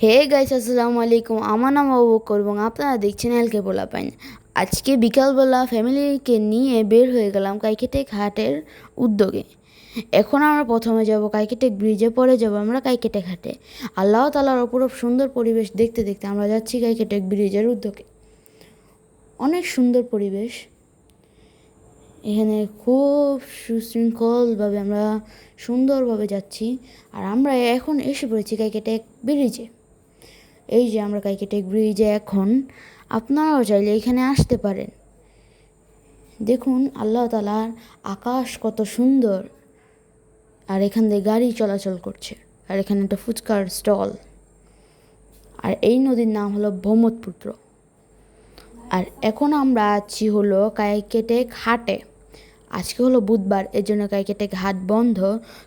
Hey guys, আসসালামু আলাইকুম। আমার নাম আবু বকর এবং আপনারা দেখছেন এলকে পোলাপাইন। আজকে বিকালবেলা ফ্যামিলিকে নিয়ে বের হয়ে গেলাম কাইকেটেক হাটের উদ্যোগে। এখন আমরা প্রথমে যাব কাইকেটেক ব্রিজে, পরে যাব আমরা কাইকেটেক হাটে। আল্লাহ তাআলার অপরূপ সুন্দর পরিবেশ দেখতে দেখতে আমরা যাচ্ছি কাইকেটেক ব্রিজের উদ্যোগে। অনেক সুন্দর পরিবেশ, এখানে খুব সুশৃঙ্খলভাবে আমরা সুন্দরভাবে যাচ্ছি। আর আমরা এখন এসে পড়েছি কাইকেটেক ব্রিজে। এই যে আমরা কাইকেটেক ব্রিজে এখন, আপনারাও চাইলে এখানে আসতে পারেন। দেখুন আল্লাহ তাআলার আকাশ কত সুন্দর, আর এখান দিয়ে গাড়ি চলাচল করছে, আর এখানে একটা ফুচকার স্টল। আর এই নদীর নাম হলো ব্রহ্মপুত্র। আর এখন আমরা আছি হলো কাইকেটেক হাটে। আজকে হলো বুধবার, এর জন্য কাইকেটেক হাট বন্ধ,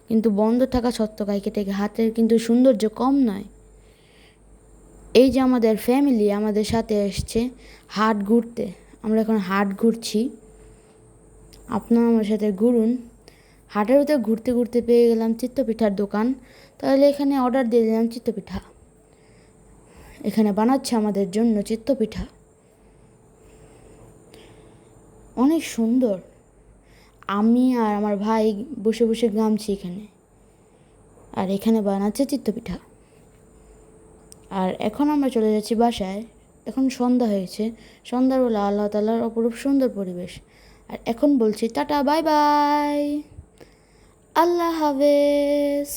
কিন্তু বন্ধ থাকা সত্ত্বেও কাইকেটেক হাটের কিন্তু সৌন্দর্য কম নয়। এই যে আমাদের ফ্যামিলি আমাদের সাথে এসছে হাট ঘুরতে। আমরা এখন হাট ঘুরছি, আপনারা আমার সাথে ঘুরুন। হাটের ভিতরে ঘুরতে ঘুরতে পেয়ে গেলাম চিত্তপিঠার দোকান, তাহলে এখানে অর্ডার দিয়ে দিলাম চিত্তপিঠা। এখানে বানাচ্ছে আমাদের জন্য চিত্তপিঠা, অনেক সুন্দর। আমি আর আমার ভাই বসে বসে ঘামছি এখানে, আর এখানে বানাচ্ছে চিত্তপিঠা। আর এখন আমরা চলে যাচ্ছি বাসায়। এখন সন্ধ্যা হয়েছে, সন্ধ্যাবেলা আল্লাহ তাআলার অপরূপ সুন্দর পরিবেশ। আর এখন বলছি টাটা, বাই বাই, আল্লাহ হাফেজ।